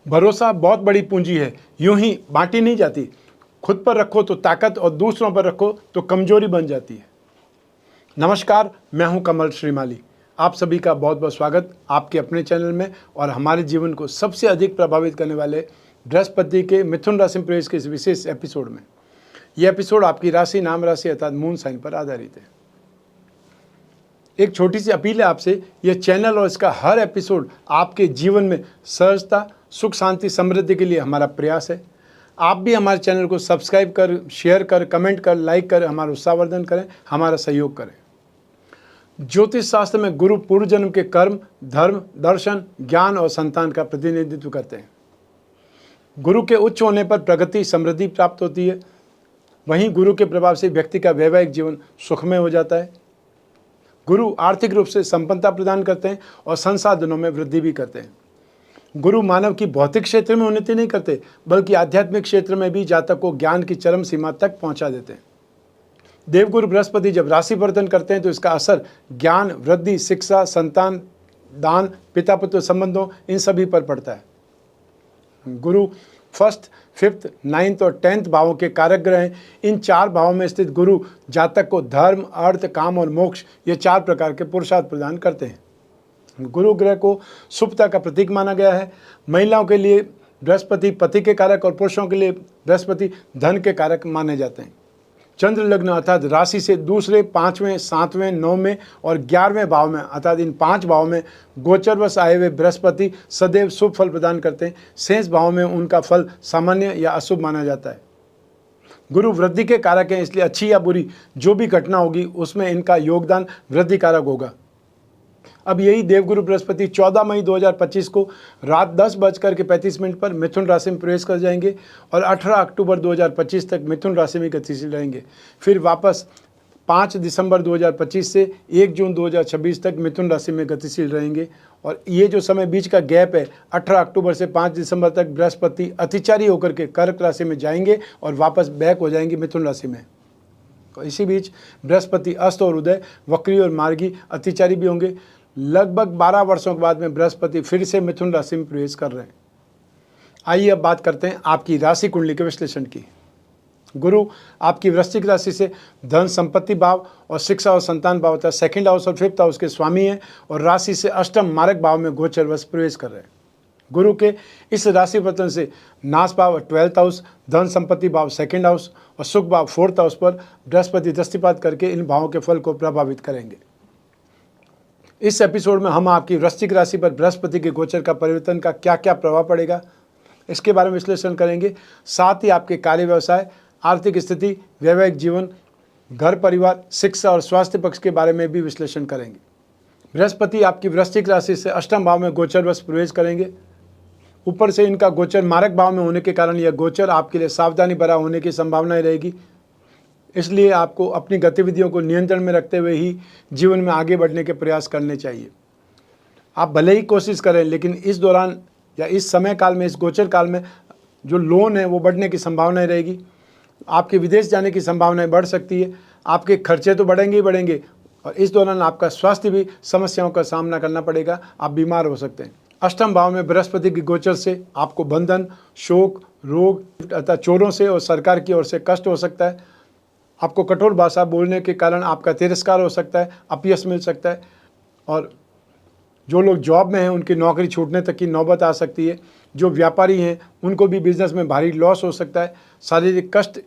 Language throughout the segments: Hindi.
भरोसा बहुत बड़ी पूंजी है, यूं ही बांटी नहीं जाती। खुद पर रखो तो ताकत और दूसरों पर रखो तो कमजोरी बन जाती है। नमस्कार, मैं हूं कमल श्रीमाली। आप सभी का बहुत बहुत स्वागत आपके अपने चैनल में और हमारे जीवन को सबसे अधिक प्रभावित करने वाले बृहस्पति के मिथुन राशि में प्रवेश के इस विशेष एपिसोड में। यह एपिसोड आपकी राशि, नाम राशि अर्थात मून साइन पर आधारित है। एक छोटी सी अपील है आपसे, यह चैनल और इसका हर एपिसोड आपके जीवन में सहजता, सुख, शांति, समृद्धि के लिए हमारा प्रयास है। आप भी हमारे चैनल को सब्सक्राइब कर, शेयर कर, कमेंट कर, लाइक कर, हमारा उत्साहवर्धन करें, हमारा सहयोग करें। ज्योतिष शास्त्र में गुरु पूर्व जन्म के कर्म, धर्म, दर्शन, ज्ञान और संतान का प्रतिनिधित्व करते हैं। गुरु के उच्च होने पर प्रगति, समृद्धि प्राप्त होती है। वहीं गुरु के प्रभाव से व्यक्ति का वैवाहिक जीवन सुखमय हो जाता है। गुरु आर्थिक रूप से संपन्नता प्रदान करते हैं और संसाधनों में वृद्धि भी करते हैं। गुरु मानव की भौतिक क्षेत्र में उन्नति नहीं करते, बल्कि आध्यात्मिक क्षेत्र में भी जातक को ज्ञान की चरम सीमा तक पहुंचा देते हैं। देवगुरु बृहस्पति जब राशि परिवर्तन करते हैं तो इसका असर ज्ञान, वृद्धि, शिक्षा, संतान, दान, पिता पुत्र संबंधों, इन सभी पर पड़ता है। गुरु फर्स्ट, फिफ्थ, नाइन्थ और 10th भावों के कारक ग्रह हैं। इन 4 भावों में स्थित गुरु जातक को धर्म, अर्थ, काम और मोक्ष, ये 4 प्रकार के पुरुषार्थ प्रदान करते हैं। गुरु ग्रह को शुभता का प्रतीक माना गया है। महिलाओं के लिए बृहस्पति पति के कारक और पुरुषों के लिए बृहस्पति धन के कारक माने जाते हैं। चंद्र लग्न अर्थात राशि से दूसरे, 5वें, 7वें, 9वें और 11वें भाव में अर्थात इन 5 भावों में गोचरवश आए हुए बृहस्पति सदैव शुभ फल प्रदान करते हैं। शेष भावों में उनका फल सामान्य या अशुभ माना जाता है। गुरु वृद्धि के कारक हैं, इसलिए अच्छी या बुरी जो भी घटना होगी उसमें इनका योगदान वृद्धि कारक होगा। अब यही देवगुरु बृहस्पति 14 मई 2025 को रात 10:35 पर मिथुन राशि में प्रवेश कर जाएंगे और 18 अक्टूबर 2025 तक मिथुन राशि में गतिशील रहेंगे। फिर वापस 5 दिसंबर 2025 से 1 जून 2026 तक मिथुन राशि में गतिशील रहेंगे। और ये जो समय बीच का गैप है, 18 अक्टूबर से 5 दिसंबर तक बृहस्पति अतिचारी होकर के कर्क राशि में जाएंगे और वापस बैक हो जाएंगे मिथुन राशि में। तो इसी बीच बृहस्पति अस्त और उदय, वक्री और मार्गी, अतिचारी भी होंगे। लगभग 12 वर्षों के बाद में बृहस्पति फिर से मिथुन राशि में प्रवेश कर रहे हैं। आइए अब बात करते हैं आपकी राशि कुंडली के विश्लेषण की। गुरु आपकी वृश्चिक राशि से धन, संपत्ति भाव और शिक्षा और संतान भाव तथा 2nd हाउस और 5th हाउस के स्वामी हैं और राशि से अष्टम मारक भाव में गोचरवश प्रवेश कर रहे हैं। गुरु के इस राशि परिवर्तन से नाश भाव 12th हाउस, धन संपत्ति भाव 2nd हाउस और सुख भाव 4th हाउस पर बृहस्पति दृष्टिपात करके इन भावों के फल को प्रभावित करेंगे। इस एपिसोड में हम आपकी वृश्चिक राशि पर बृहस्पति के गोचर का परिवर्तन का क्या क्या प्रभाव पड़ेगा, इसके बारे में विश्लेषण करेंगे। साथ ही आपके कार्य, व्यवसाय, आर्थिक स्थिति, वैवाहिक जीवन, घर परिवार, शिक्षा और स्वास्थ्य पक्ष के बारे में भी विश्लेषण करेंगे। बृहस्पति आपकी वृश्चिक राशि से अष्टम भाव में गोचरवश प्रवेश करेंगे। ऊपर से इनका गोचर मारक भाव में होने के कारण यह गोचर आपके लिए सावधानी भरा होने की संभावनाएं रहेगी। इसलिए आपको अपनी गतिविधियों को नियंत्रण में रखते हुए ही जीवन में आगे बढ़ने के प्रयास करने चाहिए। आप भले ही कोशिश करें, लेकिन इस दौरान या इस समय काल में, इस गोचर काल में जो लोन है वो बढ़ने की संभावनाएं रहेगी। आपके विदेश जाने की संभावनाएं बढ़ सकती है। आपके खर्चे तो बढ़ेंगे ही बढ़ेंगे और इस दौरान आपका स्वास्थ्य भी समस्याओं का सामना करना पड़ेगा। आप बीमार हो सकते हैं। अष्टम भाव में बृहस्पति की गोचर से आपको बंधन, शोक, रोग अर्थात चोरों से और सरकार की ओर से कष्ट हो सकता है। आपको कठोर भाषा बोलने के कारण आपका तिरस्कार हो सकता है, अपयश मिल सकता है और जो लोग जॉब में हैं उनकी नौकरी छूटने तक की नौबत आ सकती है। जो व्यापारी हैं उनको भी बिजनेस में भारी लॉस हो सकता है। शारीरिक कष्ट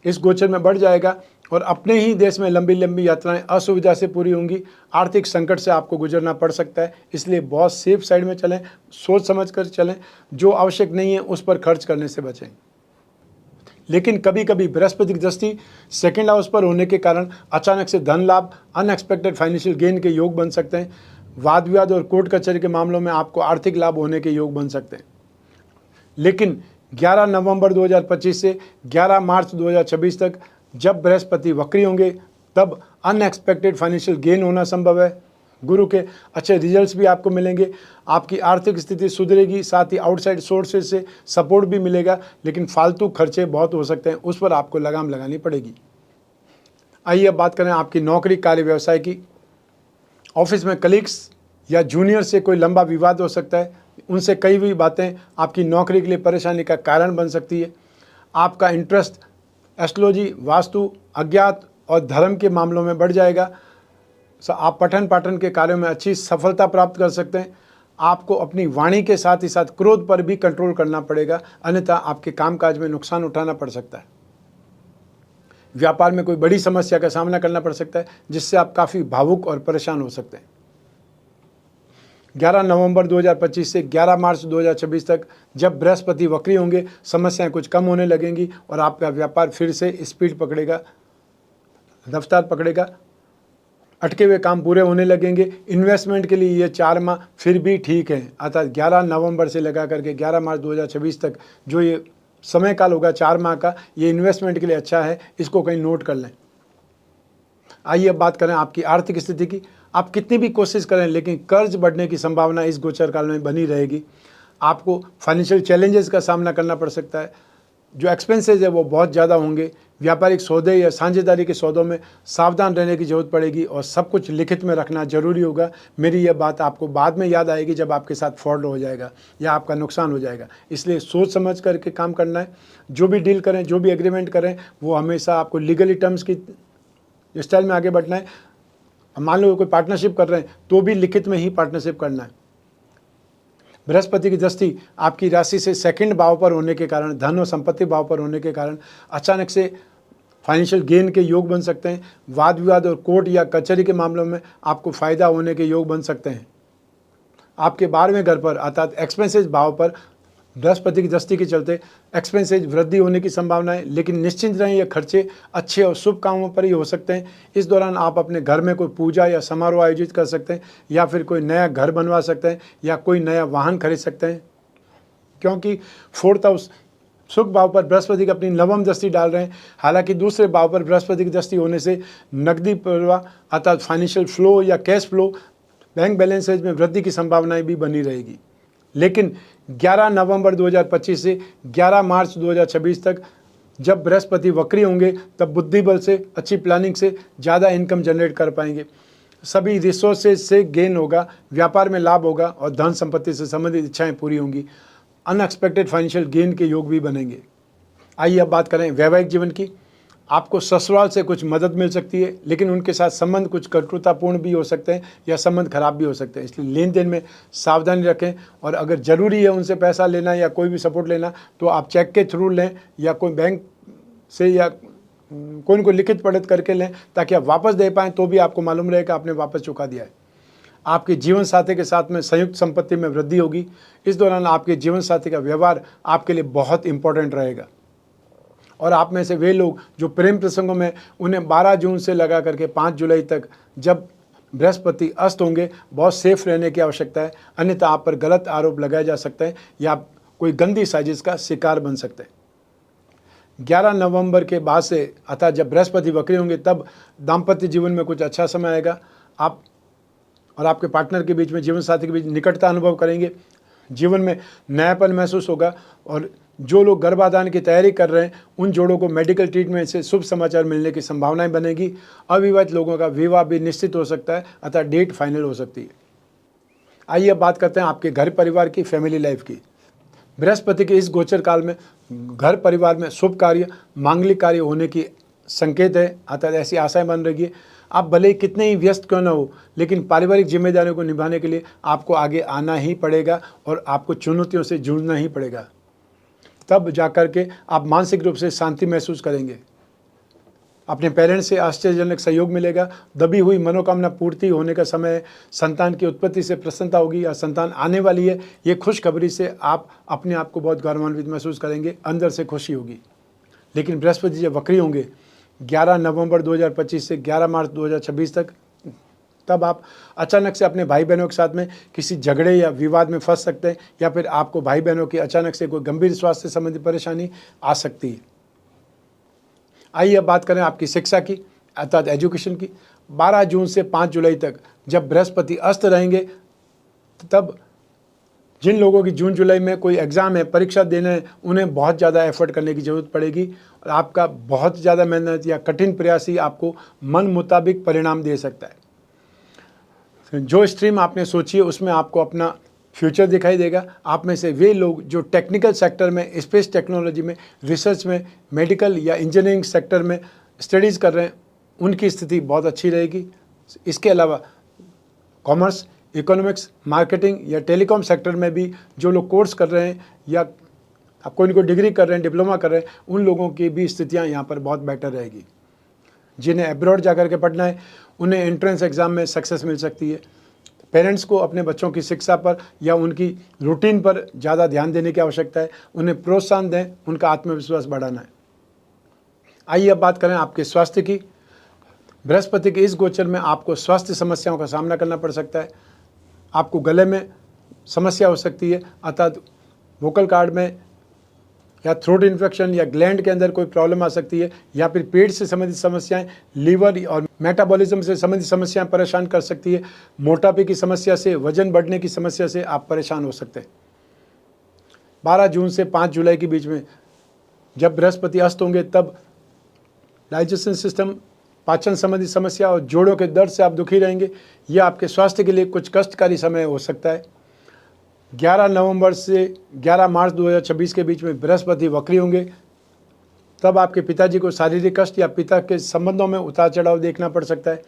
इस गोचर में बढ़ जाएगा और अपने ही देश में लंबी लंबी यात्राएं असुविधा से पूरी होंगी। आर्थिक संकट से आपको गुजरना पड़ सकता है, इसलिए बहुत सेफ साइड में चलें, सोच समझ कर चलें। जो आवश्यक नहीं है उस पर खर्च करने से बचें। लेकिन कभी कभी बृहस्पति की दृष्टि 2nd हाउस पर होने के कारण अचानक से धन लाभ, अनएक्सपेक्टेड फाइनेंशियल गेन के योग बन सकते हैं। वाद विवाद और कोर्ट कचहरी के मामलों में आपको आर्थिक लाभ होने के योग बन सकते हैं। लेकिन 11 नवंबर 2025 से 11 मार्च 2026 तक जब बृहस्पति वक्री होंगे तब अनएक्सपेक्टेड फाइनेंशियल गेन होना संभव है। गुरु के अच्छे रिजल्ट्स भी आपको मिलेंगे। आपकी आर्थिक स्थिति सुधरेगी, साथ ही आउटसाइड सोर्सेज से सपोर्ट भी मिलेगा। लेकिन फालतू खर्चे बहुत हो सकते हैं, उस पर आपको लगाम लगानी पड़ेगी। आइए अब बात करें आपकी नौकरी, कार्य, व्यवसाय की। ऑफिस में कलीग्स या जूनियर से कोई लंबा विवाद हो सकता है। उनसे कई भी बातें आपकी नौकरी के लिए परेशानी का कारण बन सकती है। आपका इंटरेस्ट एस्ट्रोलॉजी, वास्तु, अज्ञात और धर्म के मामलों में बढ़ जाएगा। आप पठन पाठन के कार्यों में अच्छी सफलता प्राप्त कर सकते हैं। आपको अपनी वाणी के साथ ही साथ क्रोध पर भी कंट्रोल करना पड़ेगा, अन्यथा आपके कामकाज में नुकसान उठाना पड़ सकता है। व्यापार में कोई बड़ी समस्या का सामना करना पड़ सकता है, जिससे आप काफ़ी भावुक और परेशान हो सकते हैं। 11 नवंबर 2025 से 11 मार्च 2026 तक जब बृहस्पति वक्री होंगे, समस्याएं कुछ कम होने लगेंगी और आपका व्यापार फिर से स्पीड पकड़ेगा, रफ्तार पकड़ेगा, अटके हुए काम पूरे होने लगेंगे। इन्वेस्टमेंट के लिए ये 4 माह फिर भी ठीक है, अर्थात 11 नवंबर से लगा करके 11 मार्च 2026 तक जो ये समय काल होगा 4 माह का, ये इन्वेस्टमेंट के लिए अच्छा है, इसको कहीं नोट कर लें। आइए अब बात करें आपकी आर्थिक स्थिति की। आप कितनी भी कोशिश करें, लेकिन कर्ज बढ़ने की संभावना इस गोचर काल में बनी रहेगी। आपको फाइनेंशियल चैलेंजेस का सामना करना पड़ सकता है। जो एक्सपेंसेस है वो बहुत ज़्यादा होंगे। व्यापारिक सौदे या साझेदारी के सौदों में सावधान रहने की ज़रूरत पड़ेगी और सब कुछ लिखित में रखना जरूरी होगा। मेरी यह बात आपको बाद में याद आएगी जब आपके साथ फ्रॉड हो जाएगा या आपका नुकसान हो जाएगा। इसलिए सोच समझ करके काम करना है। जो भी डील करें, जो भी एग्रीमेंट करें, वो हमेशा आपको लीगली टर्म्स की स्टाइल में आगे बढ़ना है। मान लो कोई पार्टनरशिप कर रहे हैं तो भी लिखित में ही पार्टनरशिप करना है। बृहस्पति की दृष्टि आपकी राशि से सेकंड भाव पर होने के कारण, धन और संपत्ति भाव पर होने के कारण अचानक से फाइनेंशियल गेन के योग बन सकते हैं। वाद विवाद और कोर्ट या कचहरी के मामलों में आपको फायदा होने के योग बन सकते हैं। आपके 12वें घर पर अर्थात एक्सपेंसेस भाव पर बृहस्पति की दृष्टि के चलते एक्सपेंसेज वृद्धि होने की संभावना है, लेकिन निश्चिंत रहें, ये खर्चे अच्छे और शुभ कामों पर ही हो सकते हैं। इस दौरान आप अपने घर में कोई पूजा या समारोह आयोजित कर सकते हैं, या फिर कोई नया घर बनवा सकते हैं, या कोई नया वाहन खरीद सकते हैं, क्योंकि 4th हाउस सुख भाव पर बृहस्पति की अपनी नवम दृष्टि डाल रहे हैं। हालांकि दूसरे भाव पर बृहस्पति की दृष्टि होने से नकदी प्रवाह अर्थात फाइनेंशियल फ्लो या कैश फ्लो, बैंक बैलेंसेज में वृद्धि की संभावनाएं भी बनी रहेगी। लेकिन 11 नवंबर 2025 से 11 मार्च 2026 तक जब बृहस्पति वक्री होंगे, तब बुद्धि बल से, अच्छी प्लानिंग से ज़्यादा इनकम जनरेट कर पाएंगे। सभी रिसोर्सेज से गेन होगा, व्यापार में लाभ होगा और धन संपत्ति से संबंधित इच्छाएं पूरी होंगी। अनएक्सपेक्टेड फाइनेंशियल गेन के योग भी बनेंगे। आइए अब बात करें वैवाहिक जीवन की। आपको ससुराल से कुछ मदद मिल सकती है, लेकिन उनके साथ संबंध कुछ कटुतापूर्ण भी हो सकते हैं या संबंध खराब भी हो सकते हैं। इसलिए लेन देन में सावधानी रखें, और अगर ज़रूरी है उनसे पैसा लेना या कोई भी सपोर्ट लेना तो आप चेक के थ्रू लें या कोई बैंक से या कोई को लिखित पढ़ित करके लें, ताकि आप वापस दे पाएँ तो भी आपको मालूम रहेगा आपने वापस चुका दिया है। आपके जीवन साथी के साथ में संयुक्त संपत्ति में वृद्धि होगी। इस दौरान आपके जीवन साथी का व्यवहार आपके लिए बहुत इंपॉर्टेंट रहेगा, और आप में से वे लोग जो प्रेम प्रसंगों में, उन्हें 12 जून से लगा करके 5 जुलाई तक जब बृहस्पति अस्त होंगे, बहुत सेफ रहने की आवश्यकता है, अन्यथा आप पर गलत आरोप लगाया जा सकता है या आप कोई गंदी साजिश का शिकार बन सकते हैं। 11 नवंबर के बाद से अर्थात जब बृहस्पति वक्री होंगे, तब दाम्पत्य जीवन में कुछ अच्छा समय आएगा। आप और आपके पार्टनर के बीच में, जीवन साथी के बीच निकटता अनुभव करेंगे। जीवन में नयापन महसूस होगा, और जो लोग गर्भाधान की तैयारी कर रहे हैं उन जोड़ों को मेडिकल ट्रीटमेंट से शुभ समाचार मिलने की संभावनाएं बनेगी। अविवाहित लोगों का विवाह भी निश्चित हो सकता है, अतः डेट फाइनल हो सकती है। आइए अब बात करते हैं आपके घर परिवार की, फैमिली लाइफ की। बृहस्पति के इस गोचर काल में घर परिवार में शुभ कार्य, मांगलिक कार्य होने की संकेत है, अतः ऐसी आशाएं बन रही है। आप भले ही कितने ही व्यस्त क्यों न हो, लेकिन पारिवारिक जिम्मेदारियों को निभाने के लिए आपको आगे आना ही पड़ेगा और आपको चुनौतियों से जूझना ही पड़ेगा। तब जाकर के आप मानसिक रूप से शांति महसूस करेंगे। अपने पेरेंट्स से आश्चर्यजनक सहयोग मिलेगा। दबी हुई मनोकामना पूर्ति होने का समय है। संतान की उत्पत्ति से प्रसन्नता होगी या संतान आने वाली है, ये खुशखबरी से आप अपने आप को बहुत गौरवान्वित महसूस करेंगे, अंदर से खुशी होगी। लेकिन बृहस्पति जब वक्री होंगे 11 नवंबर 2025 से 11 मार्च 2026 तक, तब आप अचानक से अपने भाई बहनों के साथ में किसी झगड़े या विवाद में फंस सकते हैं, या फिर आपको भाई बहनों की अचानक से कोई गंभीर स्वास्थ्य संबंधी परेशानी आ सकती है। आइए अब बात करें आपकी शिक्षा की, अर्थात एजुकेशन की। 12 जून से 5 जुलाई तक जब बृहस्पति अस्त रहेंगे, तब जिन लोगों की जून जुलाई में कोई एग्ज़ाम है, परीक्षा देना है, उन्हें बहुत ज़्यादा एफर्ट करने की ज़रूरत पड़ेगी, और आपका बहुत ज़्यादा मेहनत या कठिन प्रयास ही आपको मन मुताबिक परिणाम दे सकता है। जो स्ट्रीम आपने सोची है उसमें आपको अपना फ्यूचर दिखाई देगा। आप में से वे लोग जो टेक्निकल सेक्टर में, स्पेस टेक्नोलॉजी में, रिसर्च में, मेडिकल या इंजीनियरिंग सेक्टर में स्टडीज़ कर रहे हैं, उनकी स्थिति बहुत अच्छी रहेगी। इसके अलावा कॉमर्स, इकोनॉमिक्स, मार्केटिंग या टेलीकॉम सेक्टर में भी जो लोग कोर्स कर रहे हैं या आप कोई डिग्री कर रहे हैं, डिप्लोमा कर रहे हैं, उन लोगों की भी स्थितियाँ यहाँ पर बहुत बेटर रहेगी। जिन्हें एब्रॉड जा कर के पढ़ना है, उन्हें एंट्रेंस एग्ज़ाम में सक्सेस मिल सकती है। पेरेंट्स को अपने बच्चों की शिक्षा पर या उनकी रूटीन पर ज़्यादा ध्यान देने की आवश्यकता है। उन्हें प्रोत्साहन दें, उनका आत्मविश्वास बढ़ाना है। आइए अब बात करें आपके स्वास्थ्य की। बृहस्पति के इस गोचर में आपको स्वास्थ्य समस्याओं का सामना करना पड़ सकता है। आपको गले में समस्या हो सकती है, अर्थात वोकल कॉर्ड में या थ्रोट इन्फेक्शन या ग्लैंड के अंदर कोई प्रॉब्लम आ सकती है, या फिर पेट से संबंधित समस्याएं, लीवर और मेटाबॉलिज्म से संबंधित समस्याएं परेशान कर सकती है। मोटापे की समस्या से, वजन बढ़ने की समस्या से आप परेशान हो सकते हैं। 12 जून से 5 जुलाई के बीच में जब बृहस्पति अस्त होंगे, तब डाइजेशन सिस्टम, पाचन संबंधी समस्या और जोड़ों के दर्द से आप दुखी रहेंगे। यह आपके स्वास्थ्य के लिए कुछ कष्टकारी समय हो सकता है। 11 नवंबर से 11 मार्च 2026 के बीच में बृहस्पति वक्री होंगे। तब आपके पिताजी को शारीरिक कष्ट या पिता के संबंधों में उतार चढ़ाव देखना पड़ सकता है।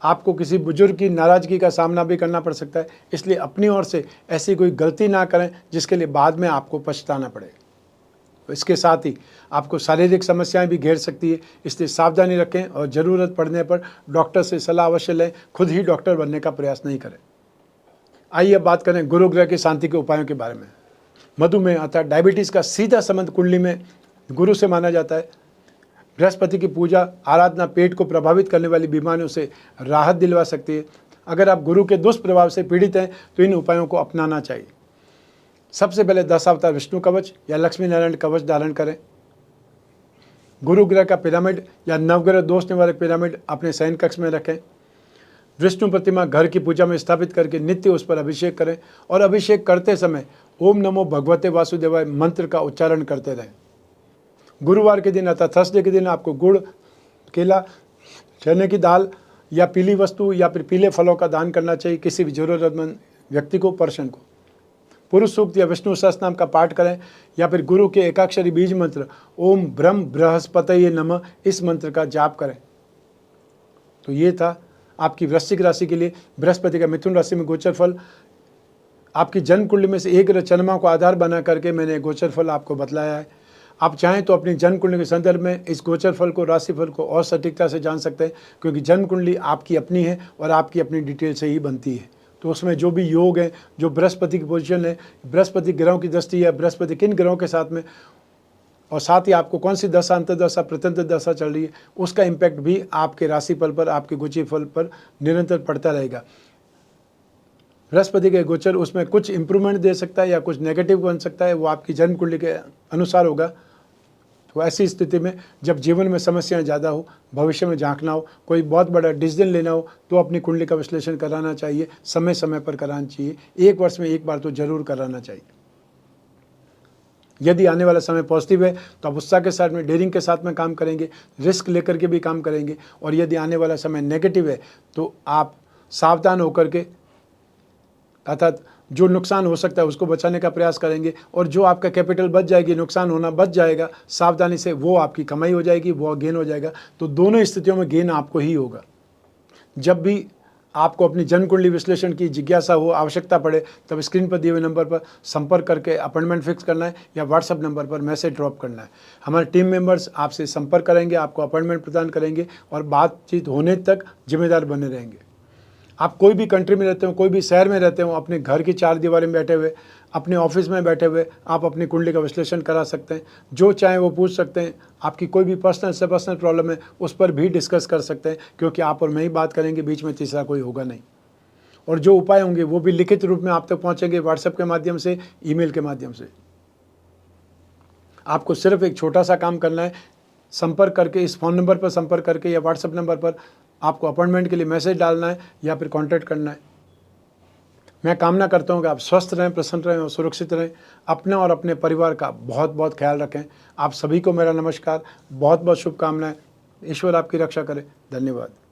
आपको किसी बुजुर्ग की नाराज़गी का सामना भी करना पड़ सकता है। इसलिए अपनी ओर से ऐसी कोई गलती ना करें जिसके लिए बाद में आपको पछताना पड़े। इसके साथ ही आपको शारीरिक समस्याएं भी घेर सकती है, इसलिए सावधानी रखें और ज़रूरत पड़ने पर डॉक्टर से सलाह अवश्य लें। खुद ही डॉक्टर बनने का प्रयास नहीं करें। आइए अब बात करें गुरु ग्रह की शांति के उपायों के बारे में। मधुमेह अर्थात डायबिटीज़ का सीधा संबंध कुंडली में गुरु से माना जाता है। बृहस्पति की पूजा आराधना पेट को प्रभावित करने वाली बीमारियों से राहत दिलवा सकती है। अगर आप गुरु के दुष्प्रभाव से पीड़ित हैं तो इन उपायों को अपनाना चाहिए। सबसे पहले 10 अवतार विष्णु कवच या लक्ष्मी नारायण कवच धारण करें। गुरु ग्रह का पिरामिड या नवग्रह दोष निवारक पिरामिड अपने शयन कक्ष में रखें। विष्णु प्रतिमा घर की पूजा में स्थापित करके नित्य उस पर अभिषेक करें और अभिषेक करते समय ओम नमो भगवते वासुदेवाय मंत्र का उच्चारण करते रहें। गुरुवार के दिन अर्थात थर्सडे के दिन आपको गुड़, केला, चने की दाल या पीली वस्तु या फिर पीले फलों का दान करना चाहिए किसी भी जरूरतमंद व्यक्ति को, पर्सन को। पुरुष सूक्त या विष्णु सहस्त्र नाम का पाठ करें या फिर गुरु के एकाक्षरी बीज मंत्र ओम ब्रह्म बृहस्पतये नमः, इस मंत्र का जाप करें। तो ये था आपकी वृश्चिक राशि के लिए बृहस्पति का मिथुन राशि में गोचर फल। आपकी जन्म कुंडली में से एक ग्रह चंद्रमा को आधार बना करके मैंने गोचर फल आपको बतलाया है। आप चाहें तो अपनी जन्म कुंडली के संदर्भ में इस गोचर फल को, राशि फल को और सटीकता से जान सकते हैं, क्योंकि जन्म कुंडली आपकी अपनी है और आपकी अपनी डिटेल से ही बनती है। तो उसमें जो भी योग है, जो बृहस्पति की पोजीशन है, बृहस्पति ग्रहों की दृष्टि है, बृहस्पति किन ग्रहों के साथ में, और साथ ही आपको कौन सी दशा, अंतर्दशा, प्रत्यंतर दशा चल रही है, उसका इम्पैक्ट भी आपके राशि फल पर, आपके गोचर फल पर निरंतर पड़ता रहेगा। बृहस्पति के गोचर उसमें कुछ इंप्रूवमेंट दे सकता है या कुछ नेगेटिव बन सकता है, वो आपकी जन्म कुंडली के अनुसार होगा। तो ऐसी स्थिति में जब जीवन में समस्याएं ज़्यादा हो, भविष्य में झांकना हो, कोई बहुत बड़ा डिसीजन लेना हो, तो अपनी कुंडली का विश्लेषण कराना चाहिए, समय समय पर कराना चाहिए। 1 वर्ष में 1 बार तो जरूर कराना चाहिए। यदि आने वाला समय पॉजिटिव है तो आप उत्साह के साथ में, डेयरिंग के साथ में काम करेंगे, रिस्क लेकर के भी काम करेंगे। और यदि आने वाला समय नेगेटिव है तो आप सावधान होकर के, अर्थात जो नुकसान हो सकता है उसको बचाने का प्रयास करेंगे, और जो आपका कैपिटल बच जाएगी, नुकसान होना बच जाएगा सावधानी से, वो आपकी कमाई हो जाएगी, वो गेन हो जाएगा। तो दोनों स्थितियों में गेन आपको ही होगा। जब भी आपको अपनी जन्म कुंडली विश्लेषण की जिज्ञासा हो, आवश्यकता पड़े, तब स्क्रीन पर दिए हुए नंबर पर संपर्क करके अपॉइंटमेंट फिक्स करना है या व्हाट्सएप नंबर पर मैसेज ड्रॉप करना है। हमारे टीम मेंबर्स आपसे संपर्क करेंगे, आपको अपॉइंटमेंट प्रदान करेंगे और बातचीत होने तक जिम्मेदार बने रहेंगे। आप कोई भी कंट्री में रहते हो, कोई भी शहर में रहते हो, अपने घर की 4 दीवारी में बैठे हुए, अपने ऑफिस में बैठे हुए, आप अपनी कुंडली का विश्लेषण करा सकते हैं। जो चाहे वो पूछ सकते हैं। आपकी कोई भी पर्सनल से पर्सनल प्रॉब्लम है उस पर भी डिस्कस कर सकते हैं, क्योंकि आप और मैं ही बात करेंगे, बीच में तीसरा कोई होगा नहीं। और जो उपाय होंगे वो भी लिखित रूप में आप तक पहुँचेंगे, व्हाट्सएप के माध्यम से, ईमेल के माध्यम से। आपको सिर्फ एक छोटा सा काम करना है, संपर्क करके, इस फ़ोन नंबर पर संपर्क करके या व्हाट्सएप नंबर पर आपको अपॉइंटमेंट के लिए मैसेज डालना है या फिर कांटेक्ट करना है। मैं कामना करता हूं कि आप स्वस्थ रहें, प्रसन्न रहें और सुरक्षित रहें। अपने और अपने परिवार का बहुत बहुत ख्याल रखें। आप सभी को मेरा नमस्कार, बहुत बहुत शुभकामनाएं। ईश्वर आपकी रक्षा करे। धन्यवाद।